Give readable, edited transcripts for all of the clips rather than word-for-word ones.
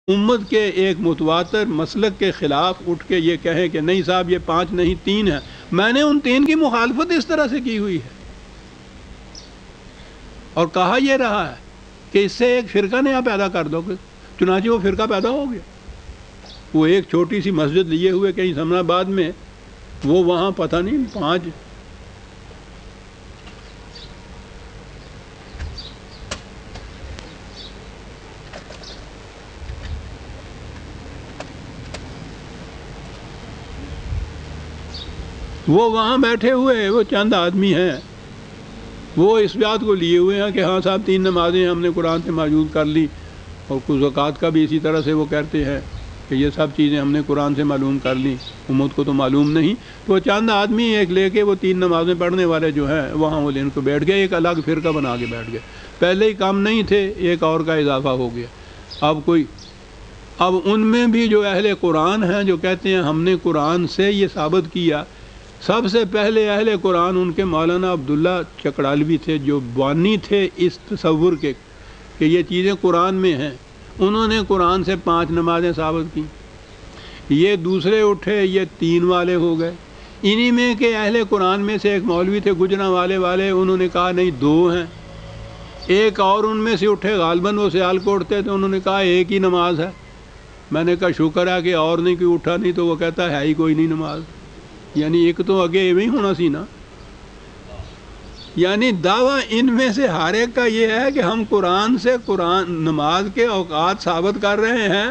امت کے ایک متواتر مسلک کے خلاف اٹھ کے یہ کہیں کہ نہیں صاحب یہ 5 نہیں 3 ہے، میں نے ان 3 کی مخالفت اس طرح سے کی ہوئی ہے، اور کہا یہ رہا ہے کہ اس سے ایک فرقہ نیا پیدا کر دو، چنانچہ وہ فرقہ پیدا ہو گیا۔ وہ ایک چھوٹی سی مسجد لیے ہوئے کہیں اسلام آباد میں، وہ وہاں پتہ نہیں 5 وہ وہاں بیٹھے ہوئے وہ چند آدمی ہیں، وہ اس بات کو لیے ہوئے ہیں کہ ہاں صاحب 3 نمازیں ہم نے قرآن سے موجود کر لی، اور کچھ زکوٰۃ کا بھی اسی طرح سے وہ کہتے ہیں کہ یہ سب چیزیں ہم نے قرآن سے معلوم کر لی، امت کو تو معلوم نہیں۔ تو وہ چند آدمی ایک لے کے وہ 3 نمازیں پڑھنے والے جو ہیں وہاں وہ لین کو بیٹھ گئے، ایک الگ فرقہ بنا کے بیٹھ گئے۔ پہلے ہی کم نہیں تھے، ایک اور کا اضافہ ہو گیا۔ اب ان میں بھی جو اہل قرآن ہیں جو کہتے ہیں ہم نے قرآن سے یہ ثابت کیا، سب سے پہلے اہل قرآن ان کے مولانا عبداللہ چکڑالوی تھے، جو بانی تھے اس تصور کے کہ یہ چیزیں قرآن میں ہیں۔ انہوں نے قرآن سے 5 نمازیں ثابت کی۔ یہ دوسرے اٹھے، یہ 3 والے ہو گئے۔ انہی میں کہ اہل قرآن میں سے ایک مولوی تھے گجرانوالے والے، انہوں نے کہا نہیں 2 ہیں۔ ایک اور ان میں سے اٹھے، غالباً وہ سیالکوٹ تھے، تو انہوں نے کہا 1 ہی نماز ہے۔ میں نے کہا شکر ہے کہ اور نہیں کوئی اٹھا، نہیں تو وہ کہتا ہے ہی کوئی نہیں نماز، یعنی ایک تو آگے ایویں ہونا سی نا۔ یعنی دعویٰ ان میں سے ہر ایک کا یہ ہے کہ ہم قرآن سے نماز کے اوقات ثابت کر رہے ہیں،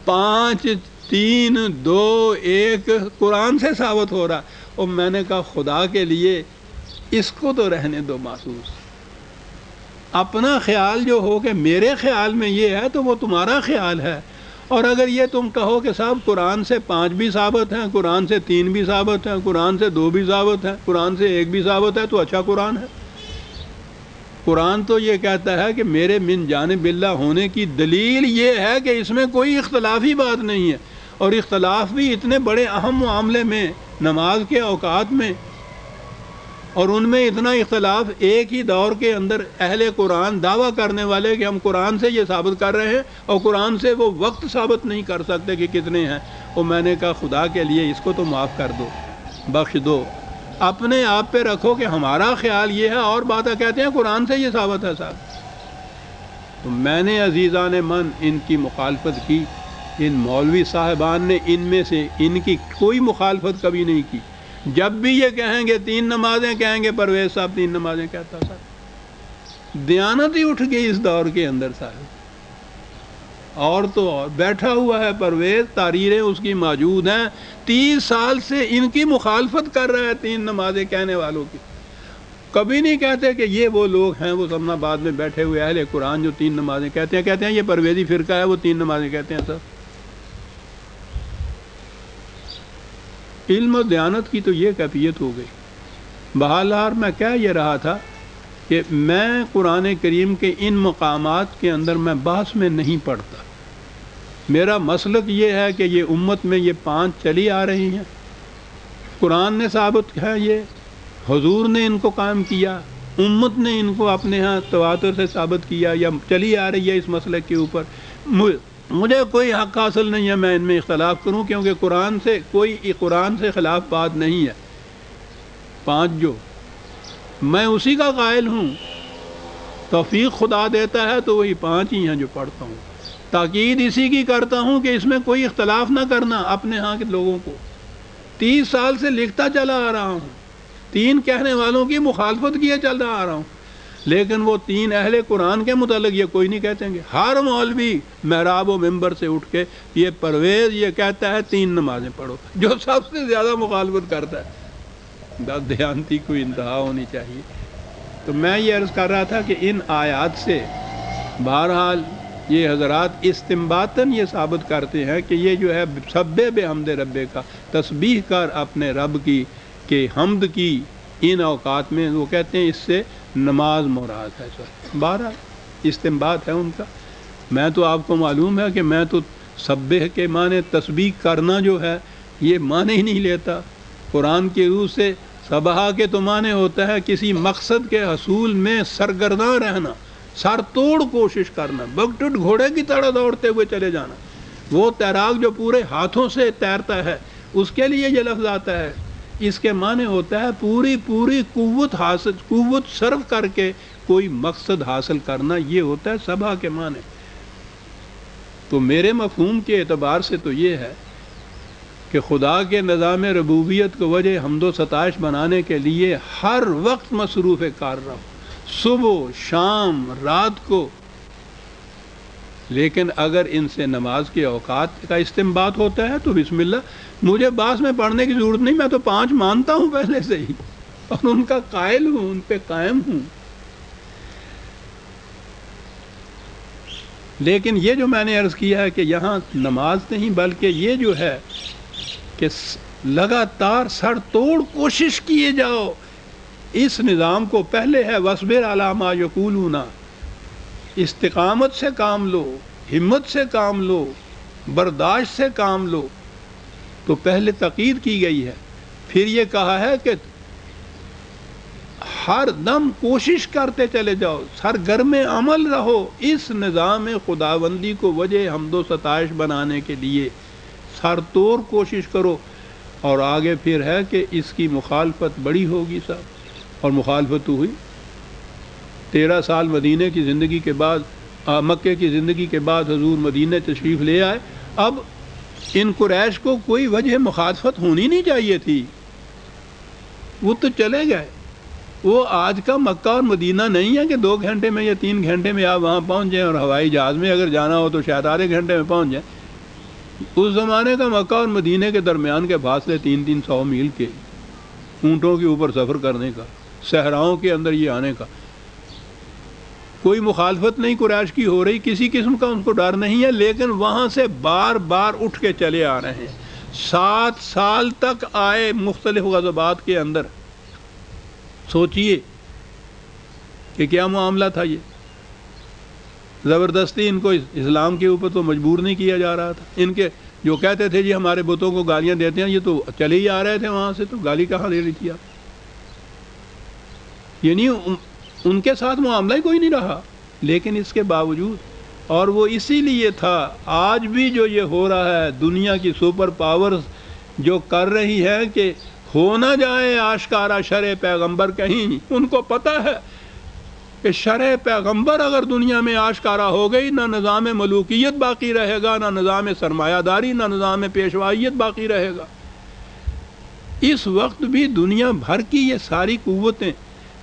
5 3 2 1 قرآن سے ثابت ہو رہا۔ اور میں نے کہا خدا کے لیے اس کو تو رہنے دو محسوس، اپنا خیال جو ہو کہ میرے خیال میں یہ ہے تو وہ تمہارا خیال ہے۔ اور اگر یہ تم کہو کہ صاحب قرآن سے 5 بھی ثابت ہیں، قرآن سے 3 بھی ثابت ہیں، قرآن سے 2 بھی ثابت ہیں، قرآن سے 1 بھی ثابت ہے، تو اچھا قرآن ہے۔ قرآن تو یہ کہتا ہے کہ میرے من جانب اللہ ہونے کی دلیل یہ ہے کہ اس میں کوئی اختلافی بات نہیں ہے، اور اختلاف بھی اتنے بڑے اہم معاملے میں، نماز کے اوقات میں، اور ان میں اتنا اختلاف ایک ہی دور کے اندر اہل قرآن دعویٰ کرنے والے کہ ہم قرآن سے یہ ثابت کر رہے ہیں، اور قرآن سے وہ وقت ثابت نہیں کر سکتے کہ کتنے ہیں۔ اور میں نے کہا خدا کے لیے اس کو تو معاف کر دو، بخش دو، اپنے آپ پہ رکھو کہ ہمارا خیال یہ ہے، اور باتیں کہتے ہیں قرآن سے یہ ثابت ہے صاحب۔ تو میں نے عزیزان من ان کی مخالفت کی، ان مولوی صاحبان نے ان میں سے ان کی کوئی مخالفت کبھی نہیں کی۔ جب بھی یہ کہیں گے 3 نمازیں، کہیں گے پرویز صاحب 3 نمازیں کہتا صاحب۔ دیانت ہی اٹھ گئی اس دور کے اندر صاحب۔ اور تو اور بیٹھا ہوا ہے پرویز، تحریریں اس کی موجود ہیں، 30 سال سے ان کی مخالفت کر رہا ہے 3 نمازیں کہنے والوں کی۔ کبھی نہیں کہتے کہ یہ وہ لوگ ہیں، وہ اسلام آباد میں بیٹھے ہوئے اہل قرآن جو 3 نمازیں کہتے ہیں یہ پرویزی فرقہ ہے، وہ 3 نمازیں کہتے ہیں سر۔ علم و دیانت کی تو یہ کیفیت ہو گئی۔ بہرحال میں کہہ یہ رہا تھا کہ میں قرآن کریم کے ان مقامات کے اندر میں بحث میں نہیں پڑتا۔ میرا مسلک یہ ہے کہ یہ امت میں یہ 5 چلی آ رہی ہیں، قرآن نے ثابت ہے، یہ حضور نے ان کو قائم کیا، امت نے ان کو اپنے ہاں تواتر سے ثابت کیا، یا چلی آ رہی ہے اس مسلک کے اوپر۔ مجھے کوئی حق حاصل نہیں ہے میں ان میں اختلاف کروں، کیونکہ قرآن سے خلاف بات نہیں ہے۔ 5 جو میں اسی کا قائل ہوں، توفیق خدا دیتا ہے تو وہی 5 ہی ہیں جو پڑھتا ہوں۔ تاکید اسی کی کرتا ہوں کہ اس میں کوئی اختلاف نہ کرنا اپنے ہاں کے لوگوں کو۔ 30 سال سے لکھتا چلا آ رہا ہوں، 3 کہنے والوں کی مخالفت کیے چلا آ رہا ہوں، لیکن وہ 3 اہل قرآن کے متعلق یہ کوئی نہیں کہتے گے۔ ہر مولوی محراب و ممبر سے اٹھ کے یہ پرویز یہ کہتا ہے 3 نمازیں پڑھو، جو سب سے زیادہ مخالفت کرتا ہے۔ دیانتی کوئی انتہا ہونی چاہیے۔ تو میں یہ عرض کر رہا تھا کہ ان آیات سے بہرحال یہ حضرات استنباطاً یہ ثابت کرتے ہیں کہ یہ جو ہے سبح بحمد رب کا، تسبیح کر اپنے رب کی کہ حمد کی ان اوقات میں، وہ کہتے ہیں اس سے نماز مراد ہے۔ بہرحال استنباط ہے ان کا۔ میں تو آپ کو معلوم ہے کہ میں تو سبح کے معنی تسبیح کرنا جو ہے یہ معنی ہی نہیں لیتا۔ قرآن کی روح سے سبحہ کے تو معنی ہوتا ہے کسی مقصد کے حصول میں سرگرداں رہنا، سر توڑ کوشش کرنا، بگٹٹ گھوڑے کی طرح دوڑتے ہوئے چلے جانا۔ وہ تیراک جو پورے ہاتھوں سے تیرتا ہے اس کے لیے یہ لفظ آتا ہے. اس کے معنی ہوتا ہے پوری قوت صرف کر کے کوئی مقصد حاصل کرنا، یہ ہوتا ہے سبا کے معنی. تو میرے مفہوم کے اعتبار سے تو یہ ہے کہ خدا کے نظام ربوبیت کو وجہ حمد و ستائش بنانے کے لیے ہر وقت مصروف کار رہو، صبح شام رات کو. لیکن اگر ان سے نماز کے اوقات کا استنباط ہوتا ہے تو بسم اللہ، مجھے بعض میں پڑھنے کی ضرورت نہیں، میں تو 5 مانتا ہوں پہلے سے ہی اور ان کا قائل ہوں، ان پہ قائم ہوں. لیکن یہ جو میں نے عرض کیا ہے کہ یہاں نماز نہیں بلکہ یہ جو ہے کہ لگاتار سر توڑ کوشش کیے جاؤ اس نظام کو. پہلے ہے وَاصْبِرْ عَلَىٰ مَا يَقُولُونَ، استقامت سے کام لو، ہمت سے کام لو، برداشت سے کام لو. تو پہلے تاکید کی گئی ہے، پھر یہ کہا ہے کہ ہر دم کوشش کرتے چلے جاؤ، سرگرم عمل رہو اس نظام خداوندی کو وجہ حمد و ستائش بنانے کے لیے. سر توڑ کوشش کرو. اور آگے پھر ہے کہ اس کی مخالفت بڑی ہوگی صاحب، اور مخالفت ہوئی. 13 سال مدینے کی زندگی کے بعد، مکے کی زندگی کے بعد حضور مدینے تشریف لے آئے. اب ان قریش کو کوئی وجہ مخالفت ہونی نہیں چاہیے تھی، وہ تو چلے گئے. وہ آج کا مکہ اور مدینہ نہیں ہے کہ 2 گھنٹے میں یا 3 گھنٹے میں آپ وہاں پہنچ جائیں، اور ہوائی جہاز میں اگر جانا ہو تو شاید آدھے گھنٹے میں پہنچ جائیں. اس زمانے کا مکہ اور مدینہ کے درمیان کے فاصلے 300 میل کے، اونٹوں کے اوپر سفر کرنے کا، صحراؤں کے اندر یہ آنے کا. کوئی مخالفت نہیں قریش کی ہو رہی، کسی قسم کا ان کو ڈر نہیں ہے. لیکن وہاں سے بار بار اٹھ کے چلے آ رہے ہیں. 7 سال تک آئے مختلف غزوات کے اندر. سوچئے کہ کیا معاملہ تھا. یہ زبردستی ان کو اسلام کے اوپر تو مجبور نہیں کیا جا رہا تھا. ان کے جو کہتے تھے جی ہمارے بتوں کو گالیاں دیتے ہیں، یہ تو چلے ہی آ رہے تھے وہاں سے، تو گالی کہاں دے رہی تھی آپ؟ یعنی ان کے ساتھ معاملہ ہی کوئی نہیں رہا. لیکن اس کے باوجود، اور وہ اسی لیے تھا، آج بھی جو یہ ہو رہا ہے دنیا کی سپر پاورز جو کر رہی ہے کہ ہو نہ جائے آشکارا شرع پیغمبر کہیں. ان کو پتہ ہے کہ شرع پیغمبر اگر دنیا میں آشکارا ہو گئی، نہ نظام ملوکیت باقی رہے گا، نہ نظام سرمایہ داری، نہ نظام پیشوائیت باقی رہے گا. اس وقت بھی دنیا بھر کی یہ ساری قوتیں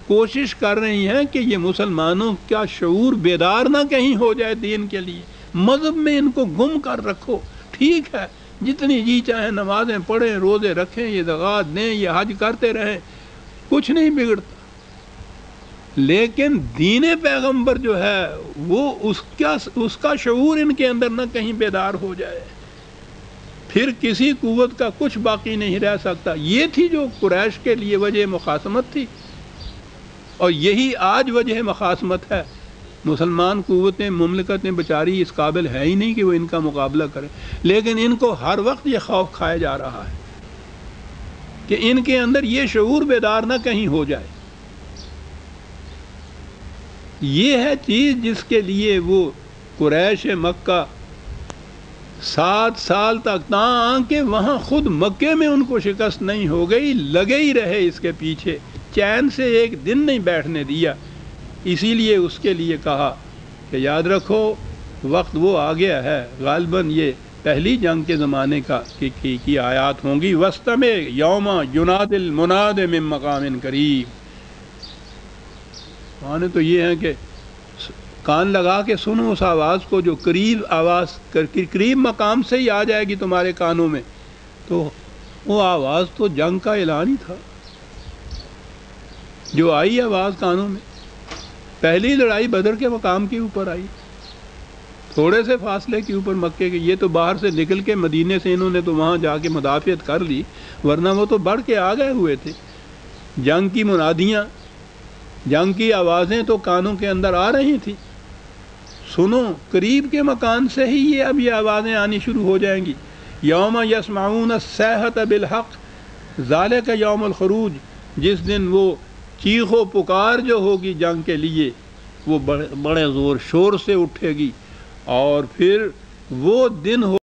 کوشش کر رہی ہیں کہ یہ مسلمانوں کا شعور بیدار نہ کہیں ہو جائے دین کے لیے. مذہب میں ان کو گم کر رکھو. ٹھیک ہے، جتنی جی چاہیں نمازیں پڑھیں، روزے رکھیں، یہ زکوٰۃ دیں، یہ حج کرتے رہیں، کچھ نہیں بگڑتا. لیکن دین پیغمبر جو ہے وہ اس کا شعور ان کے اندر نہ کہیں بیدار ہو جائے، پھر کسی قوت کا کچھ باقی نہیں رہ سکتا. یہ تھی جو قریش کے لیے وجہ مخاصمت تھی، اور یہی آج وجہ مخاصمت ہے. مسلمان قوتیں، مملکتیں بیچاری اس قابل ہے ہی نہیں کہ وہ ان کا مقابلہ کریں. لیکن ان کو ہر وقت یہ خوف کھایا جا رہا ہے کہ ان کے اندر یہ شعور بیدار نہ کہیں ہو جائے. یہ ہے چیز جس کے لیے وہ قریش مکہ 7 سال تک، تاکہ وہاں خود مکے میں ان کو شکست نہیں ہو گئی، لگے ہی رہے اس کے پیچھے، چین سے ایک دن نہیں بیٹھنے دیا. اسی لیے اس کے لیے کہا کہ یاد رکھو وقت وہ آ گیا ہے، غالباً یہ پہلی جنگ کے زمانے کی آیات ہوں گی. وَاسْتَمِعْ يَوْمَ يُنَادِ الْمُنَادِ مِن مَّقَامٍ قَرِيبٍ. معنی تو یہ ہے کہ کان لگا کے سنو اس آواز کو جو قریب مقام سے ہی آ جائے گی تمہارے کانوں میں. تو وہ آواز تو جنگ کا اعلان ہی تھا جو آئی آواز کانوں میں. پہلی لڑائی بدر کے مقام کے اوپر آئی، تھوڑے سے فاصلے کے اوپر مکے کے. یہ تو باہر سے نکل کے مدینے سے انہوں نے تو وہاں جا کے مدافعت کر لی، ورنہ وہ تو بڑھ کے آ گئے ہوئے تھے. جنگ کی منادیاں، جنگ کی آوازیں تو کانوں کے اندر آ رہی تھیں. سنو، قریب کے مکان سے ہی اب یہ آوازیں آنی شروع ہو جائیں گی. یوم یسمعون الصیحۃ بالحق ذالک یوم الخروج. جس دن وہ چیخ و پکار جو ہوگی جنگ کے لیے وہ بڑے زور شور سے اٹھے گی، اور پھر وہ دن ہو